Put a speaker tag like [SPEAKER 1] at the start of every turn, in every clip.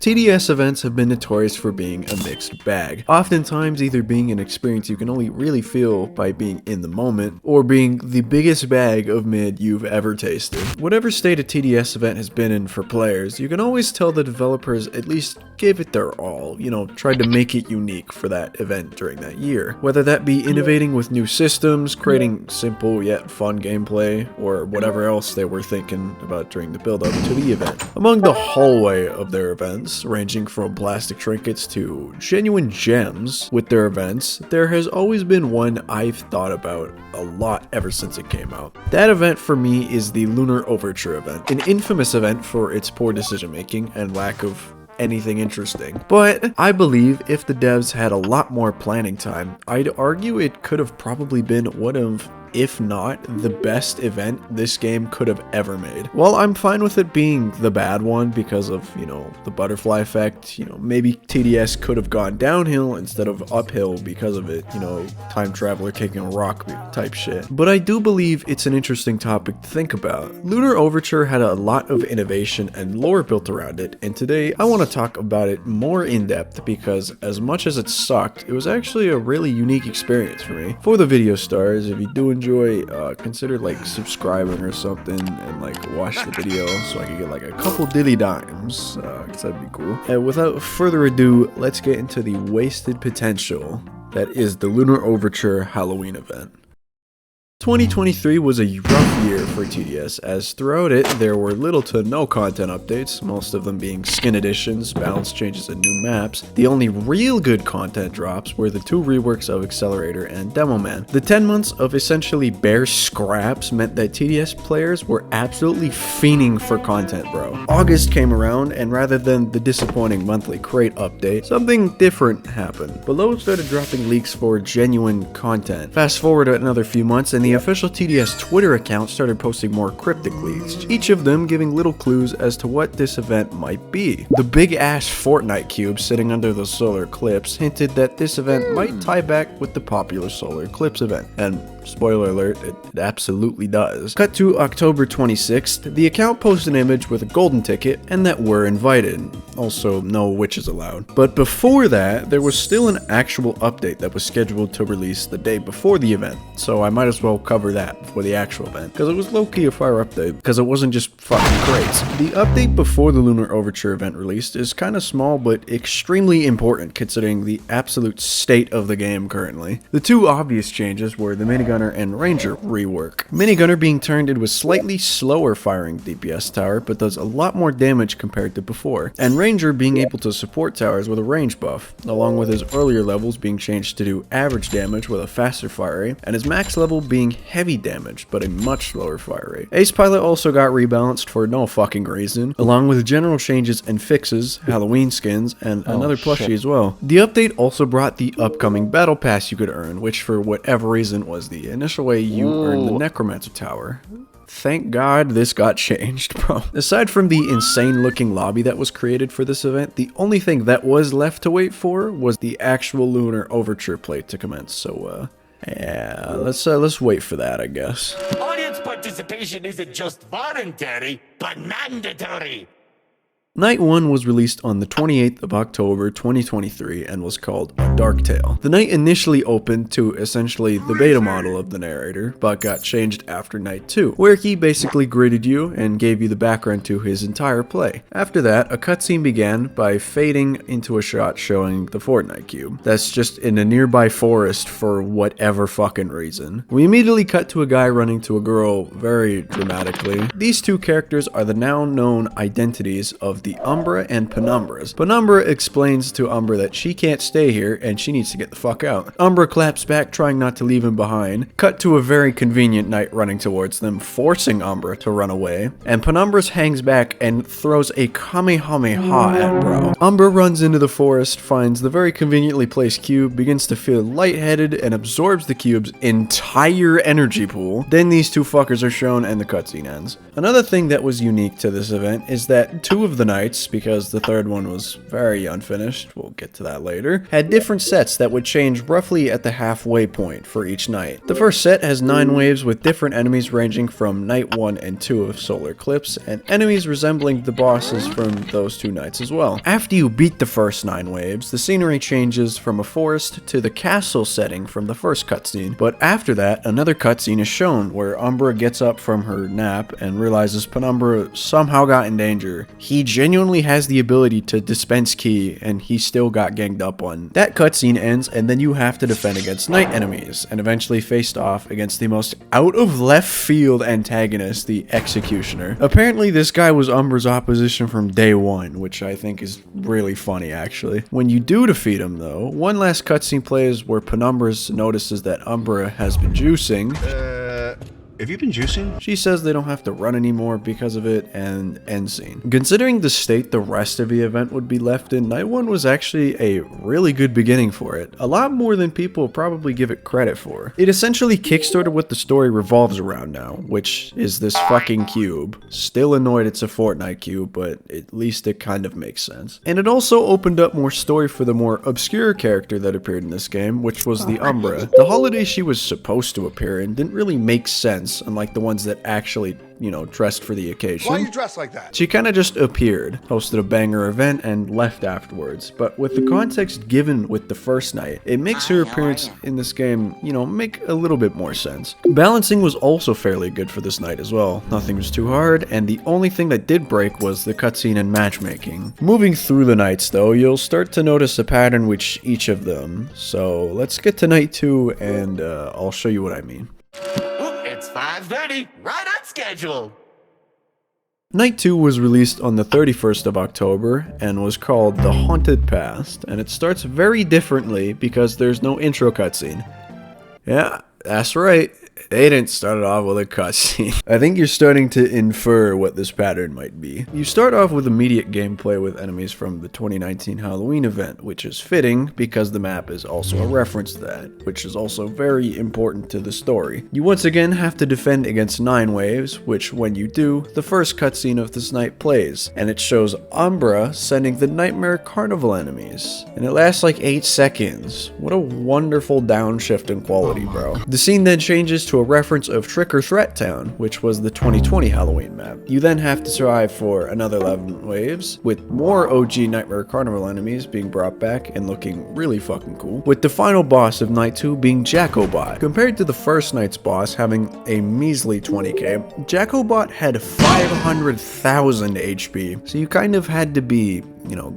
[SPEAKER 1] TDS events have been notorious for being a mixed bag, oftentimes either being an experience you can only really feel by being in the moment, or being the biggest bag of mid you've ever tasted. Whatever state a TDS event has been in for players, you can always tell the developers at least gave it their all, tried to make it unique for that event during that year. Whether that be innovating with new systems, creating simple yet fun gameplay, or whatever else they were thinking about during the build-up to the event. Among the hallway of their events, ranging from plastic trinkets to genuine gems with their events, there has always been one I've thought about a lot ever since it came out. That event for me is the Lunar Overture event, an infamous event for its poor decision making and lack of anything interesting. But I believe if the devs had a lot more planning time, I'd argue it could have probably been one of, if not the best event this game could have ever made. While I'm fine with it being the bad one because of, the butterfly effect, maybe TDS could have gone downhill instead of uphill because of it, time traveler kicking a rock type shit. But I do believe it's an interesting topic to think about. Lunar Overture had a lot of innovation and lore built around it, and today I want to talk about it more in depth because as much as it sucked, it was actually a really unique experience for me. For the video stars, if you do enjoy, consider subscribing or something and watch the video so I can get a couple dilly dimes, cause that'd be cool. And without further ado, let's get into the wasted potential that is the Lunar Overture Halloween event. 2023 was a rough year for TDS, as throughout it there were little to no content updates, most of them being skin additions, balance changes, and new maps. The only real good content drops were the two reworks of Accelerator and Demo Man. The 10 months of essentially bare scraps meant that TDS players were absolutely fiending for content, bro. August came around, and rather than the disappointing monthly crate update, something different happened. Below started dropping leaks for genuine content. Fast forward another few months, and the official TDS Twitter account started posting more cryptic leaks, each of them giving little clues as to what this event might be. The big ass Fortnite cube sitting under the solar eclipse hinted that this event might tie back with the popular solar eclipse event, and spoiler alert, it absolutely does. Cut to October 26th, the account posted an image with a golden ticket and that we're invited. Also, no witches allowed. But before that, there was still an actual update that was scheduled to release the day before the event, so I might as well cover that before the actual event, because it was low-key a fire update, because it wasn't just fucking crates. The update before the Lunar Overture event released is kinda small, but extremely important considering the absolute state of the game currently. The two obvious changes were the Minigunner and Ranger rework. Minigunner being turned into a slightly slower firing DPS tower, but does a lot more damage compared to before, and Ranger being able to support towers with a range buff, along with his earlier levels being changed to do average damage with a faster fire rate, and his max level being heavy damage, but a much slower fire rate. Ace Pilot also got rebalanced for no fucking reason, along with general changes and fixes, Halloween skins, and another plushie as well. The update also brought the upcoming battle pass you could earn, which for whatever reason was the initial way you earned the Necromancer Tower. Thank God this got changed, bro. Aside from the insane looking lobby that was created for this event, the only thing that was left to wait for was the actual Lunar Overture plate to commence, so yeah, let's wait for that, I guess.
[SPEAKER 2] Audience participation isn't just voluntary, but mandatory.
[SPEAKER 1] Night 1 was released on the 28th of October 2023 and was called Darktale. The night initially opened to essentially the beta model of the narrator, but got changed after Night 2, where he basically gridded you and gave you the background to his entire play. After that, a cutscene began by fading into a shot showing the Fortnite cube. That's just in a nearby forest for whatever fucking reason. We immediately cut to a guy running to a girl very dramatically. These two characters are the now known identities of the Umbra and Penumbras. Penumbra explains to Umbra that she can't stay here and she needs to get the fuck out. Umbra claps back, trying not to leave him behind. Cut to a very convenient knight running towards them, forcing Umbra to run away. And Penumbras hangs back and throws a Kamehameha at bro. Umbra runs into the forest, finds the very conveniently placed cube, begins to feel lightheaded, and absorbs the cube's entire energy pool. Then these two fuckers are shown and the cutscene ends. Another thing that was unique to this event is that 2 of the nights, because the third one was very unfinished, we'll get to that later, had different sets that would change roughly at the halfway point for each night. The first set has 9 waves with different enemies ranging from night 1 and 2 of Solar Eclipse, and enemies resembling the bosses from those 2 nights as well. After you beat the first 9 waves, the scenery changes from a forest to the castle setting from the first cutscene, but after that, another cutscene is shown where Umbra gets up from her nap and realizes Penumbra somehow got in danger. He genuinely has the ability to dispense ki, and he still got ganged up on. That cutscene ends, and then you have to defend against night enemies, and eventually faced off against the most out of left field antagonist, the Executioner. Apparently this guy was Umbra's opposition from day 1, which I think is really funny actually. When you do defeat him though, one last cutscene plays where Penumbra notices that Umbra has been juicing.
[SPEAKER 3] Have you been juicing?
[SPEAKER 1] She says they don't have to run anymore because of it, and end scene. Considering the state the rest of the event would be left in, Night 1 was actually a really good beginning for it. A lot more than people probably give it credit for. It essentially kickstarted what the story revolves around now, which is this fucking cube. Still annoyed it's a Fortnite cube, but at least it kind of makes sense. And it also opened up more story for the more obscure character that appeared in this game, which was the Umbra. The holiday she was supposed to appear in didn't really make sense, unlike the ones that actually, dressed for the occasion.
[SPEAKER 3] Why are you dressed like that?
[SPEAKER 1] She kind of just appeared, hosted a banger event, and left afterwards. But with the context given with the first night, it makes her appearance in this game, make a little bit more sense. Balancing was also fairly good for this night as well. Nothing was too hard, and the only thing that did break was the cutscene and matchmaking. Moving through the nights though, you'll start to notice a pattern with each of them. So let's get to night 2 and I'll show you what I mean.
[SPEAKER 2] It's 5:30, right on schedule.
[SPEAKER 1] Night 2 was released on the 31st of October and was called The Haunted Past, and it starts very differently because there's no intro cutscene. Yeah, that's right. They didn't start it off with a cutscene. I think you're starting to infer what this pattern might be. You start off with immediate gameplay with enemies from the 2019 Halloween event, which is fitting because the map is also a reference to that, which is also very important to the story. You once again have to defend against 9 waves, which when you do, the first cutscene of this night plays, and it shows Umbra sending the Nightmare Carnival enemies, and it lasts like 8 seconds. What a wonderful downshift in quality, bro. The scene then changes to a reference of Trick or Threat Town, which was the 2020 Halloween map. You then have to survive for another 11 waves, with more OG Nightmare Carnival enemies being brought back and looking really fucking cool, with the final boss of Night 2 being Jacobot. Compared to the first night's boss having a measly 20k, Jacobot had 500,000 HP, so you kind of had to be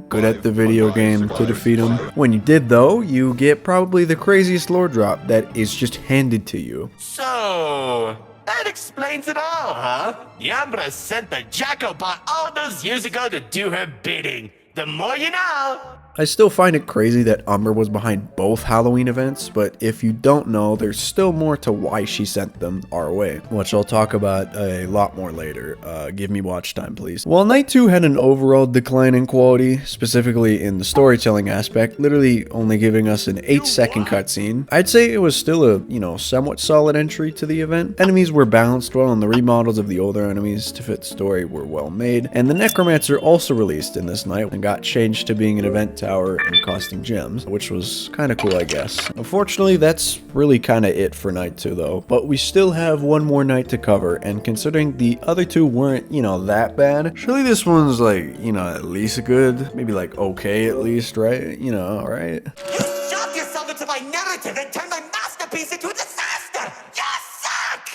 [SPEAKER 1] good at the video game to defeat him. When you did though, you get probably the craziest lore drop that is just handed to you.
[SPEAKER 2] So, that explains it all, huh? Yambra sent the Jacobot all those years ago to do her bidding. The more you know.
[SPEAKER 1] I still find it crazy that Umbra was behind both Halloween events, but if you don't know, there's still more to why she sent them our way, which I'll talk about a lot more later. Give me watch time, please. While Night 2 had an overall decline in quality, specifically in the storytelling aspect, literally only giving us an 8-second cutscene, I'd say it was still a, somewhat solid entry to the event. Enemies were balanced well, and the remodels of the older enemies to fit the story were well made, and the Necromancer also released in this night and got changed to being an event tower and costing gems, which was kind of cool, I guess. Unfortunately, that's really kind of it for Night 2 though, but we still have one more night to cover, and considering the other 2 weren't, that bad, surely this one's like, at least good, maybe like okay at least, right? Right?
[SPEAKER 2] You shoved yourself into my narrative and turned my masterpiece into a disaster! You suck!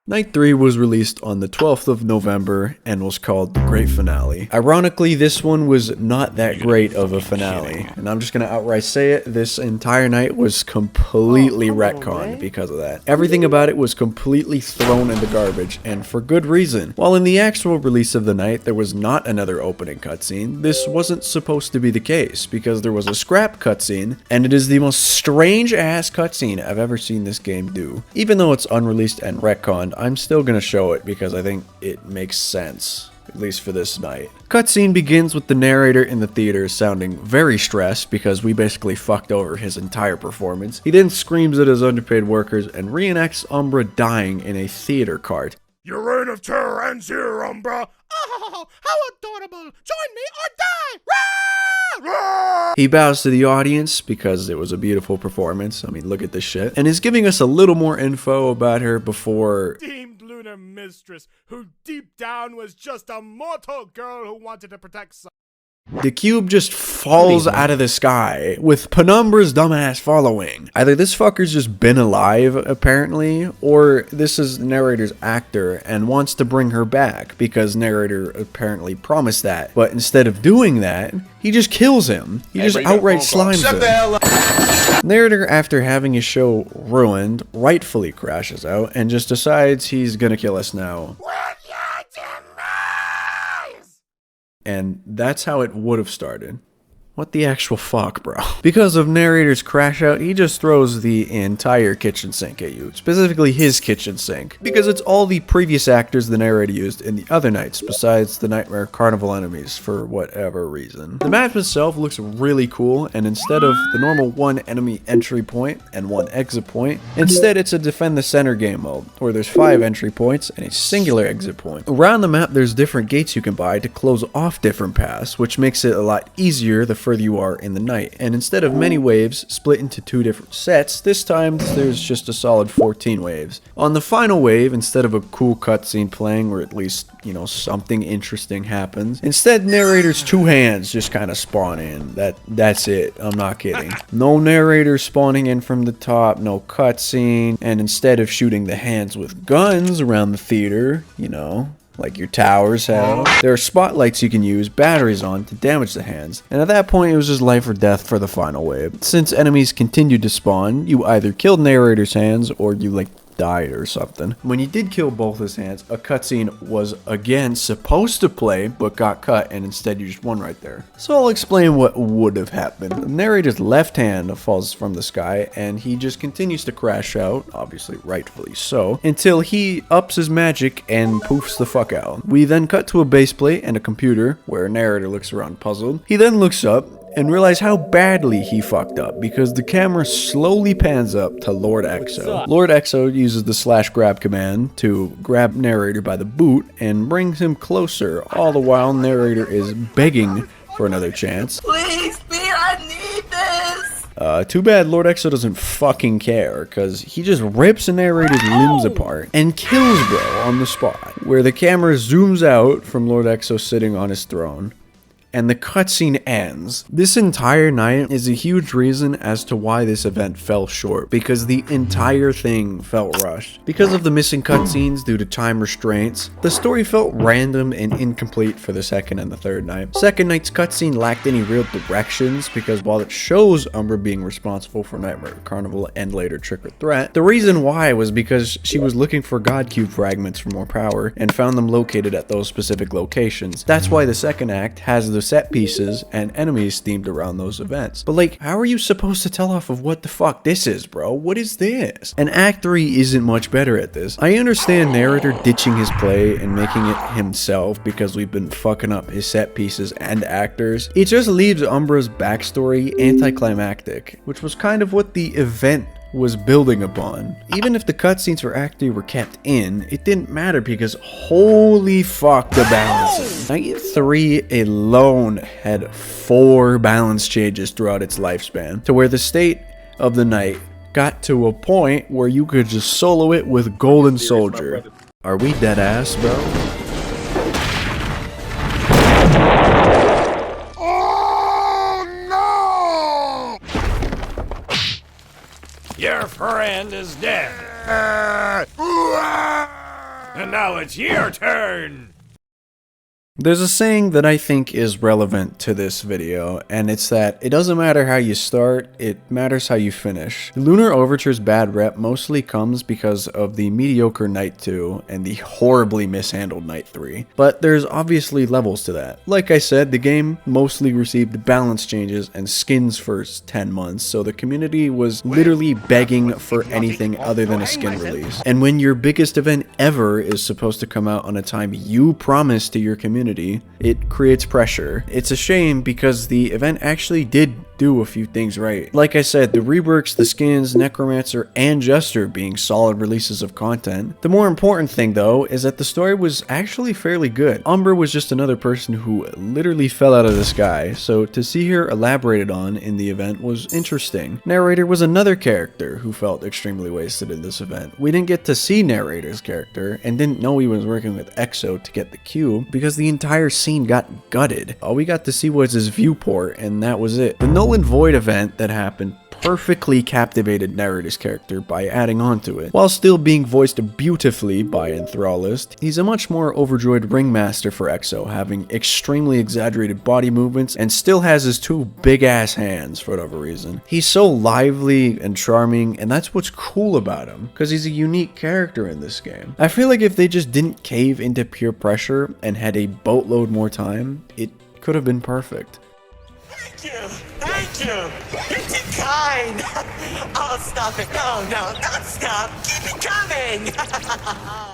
[SPEAKER 1] Night 3 was released on the 12th of November and was called The Great Finale. Ironically, this one was not that great of a finale, and I'm just gonna outright say it, this entire night was completely retconned because of that. Everything about it was completely thrown in the garbage, and for good reason. While in the actual release of the night there was not another opening cutscene, this wasn't supposed to be the case, because there was a scrap cutscene, and it is the most strange ass cutscene I've ever seen this game do. Even though it's unreleased and retconned, I'm still gonna show it because I think it makes sense, at least for this night. Cutscene begins with the narrator in the theater sounding very stressed because we basically fucked over his entire performance. He then screams at his underpaid workers and reenacts Umbra dying in a theater cart.
[SPEAKER 4] Your reign of terror ends here, Umbra. Oh, how adorable. Join me or die. Rah!
[SPEAKER 1] He bows to the audience because it was a beautiful performance. I mean, look at this shit. And is giving us a little more info about her before...
[SPEAKER 4] Deemed lunar mistress, who deep down was just a mortal girl who wanted to protect some.
[SPEAKER 1] The cube just falls out of the sky, with Penumbra's dumbass following. Either this fucker's just been alive, apparently, or this is narrator's actor and wants to bring her back, because narrator apparently promised that. But instead of doing that, he just kills him. He just outright slimes him. Narrator, after having his show ruined, rightfully crashes out and just decides he's gonna kill us now. And that's how it would have started. What the actual fuck, bro? Because of narrator's crash out, he just throws the entire kitchen sink at you. Specifically his kitchen sink. Because it's all the previous actors the narrator used in the other nights, besides the Nightmare Carnival enemies, for whatever reason. The map itself looks really cool, and instead of the normal one enemy entry point and one exit point, instead it's a defend the center game mode, where there's 5 entry points and a singular exit point. Around the map there's different gates you can buy to close off different paths, which makes it a lot easier the further you are in the night. And instead of many waves split into 2 different sets, this time there's just a solid 14 waves. On the final wave, instead of a cool cutscene playing, or at least, you know, something interesting happens, instead narrator's 2 hands just kind of spawn in. That's it. I'm not kidding. No narrator spawning in from the top, no cutscene, and instead of shooting the hands with guns around the theater, you know, like your towers have, there are spotlights you can use batteries on to damage the hands, and at that point it was just life or death for the final wave. Since enemies continued to spawn, you either killed narrator's hands or you like died or something. When you did kill both his hands, a cutscene was again supposed to play but got cut, and instead you just won right there. So I'll explain what would have happened. The narrator's left hand falls from the sky and he just continues to crash out, obviously rightfully so, until he ups his magic and poofs the fuck out. We then cut to a base plate and a computer where narrator looks around puzzled. He then looks up and realize how badly he fucked up, because the camera slowly pans up to Lord Exo. Lord Exo uses the /grab command to grab narrator by the boot and brings him closer, all the while narrator is begging for another chance.
[SPEAKER 5] Please, I need this!
[SPEAKER 1] Too bad Lord Exo doesn't fucking care, cause he just rips a narrator's limbs apart and kills bro on the spot, where the camera zooms out from Lord Exo sitting on his throne. And the cutscene ends. This entire night is a huge reason as to why this event fell short, because the entire thing felt rushed. Because of the missing cutscenes due to time restraints, the story felt random and incomplete for the second and the third night. Second night's cutscene lacked any real directions, because while it shows Umbra being responsible for Nightmare Carnival and later Trick or Threat, the reason why was because she was looking for God Cube fragments for more power and found them located at those specific locations. That's why the second act has the set pieces and enemies themed around those events. But like, how are you supposed to tell off of what the fuck this is, bro? What is this? And Act 3 isn't much better at this. I understand narrator ditching his play and making it himself because we've been fucking up his set pieces and actors. It just leaves Umbra's backstory anticlimactic, which was kind of what the event was building upon. Even if the cutscenes for Act 3 were kept in, it didn't matter because holy fuck the balances. Night 3 alone had 4 balance changes throughout its lifespan, to where the state of the night got to a point where you could just solo it with Golden Soldier. Are we dead ass, bro?
[SPEAKER 4] Your friend is dead. And now it's your turn.
[SPEAKER 1] There's a saying that I think is relevant to this video, and it's that it doesn't matter how you start, it matters how you finish. The Lunar Overture's bad rep mostly comes because of the mediocre Night 2 and the horribly mishandled Night 3, but there's obviously levels to that. Like I said, the game mostly received balance changes and skins for 10 months, so the community was literally begging for anything other than a skin release. And when your biggest event ever is supposed to come out on a time you promised to your community, community, it creates pressure. It's a shame because the event actually did do a few things right. Like I said, the reworks, the skins, Necromancer, and Jester being solid releases of content. The more important thing though is that the story was actually fairly good. Umbra was just another person who literally fell out of the sky, so to see her elaborated on in the event was interesting. Narrator was another character who felt extremely wasted in this event. We didn't get to see Narrator's character and didn't know he was working with EXO to get the cube because the entire scene got gutted. All we got to see was his viewport and that was it. The Null and Void event that happened perfectly captivated Narrator's character by adding on to it. While still being voiced beautifully by Enthrallist, he's a much more overjoyed ringmaster for EXO, having extremely exaggerated body movements and still has his two big ass hands for whatever reason. He's so lively and charming, and that's what's cool about him, because he's a unique character in this game. I feel like if they just didn't cave into peer pressure and had a boatload more time, it could have been perfect.
[SPEAKER 2] Thank you! Thank you! You're too kind! Oh, stop it! No, don't stop! Keep it coming!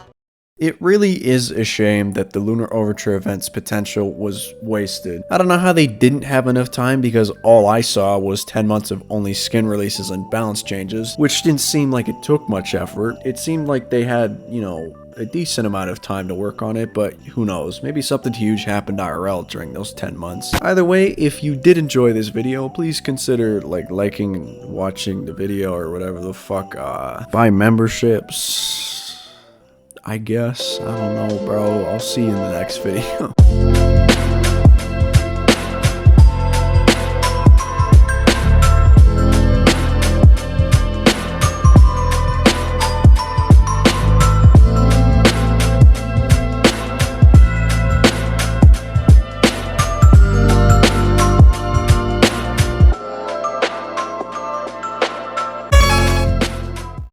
[SPEAKER 1] It really is a shame that the Lunar Overture event's potential was wasted. I don't know how they didn't have enough time because all I saw was 10 months of only skin releases and balance changes, which didn't seem like it took much effort. It seemed like they had, you know, a decent amount of time to work on it, but who knows, maybe something huge happened IRL during those 10 months. Either way, if you did enjoy this video, please consider liking and watching the video or whatever the fuck. Buy memberships, I guess. I don't know, bro. I'll see you in the next video.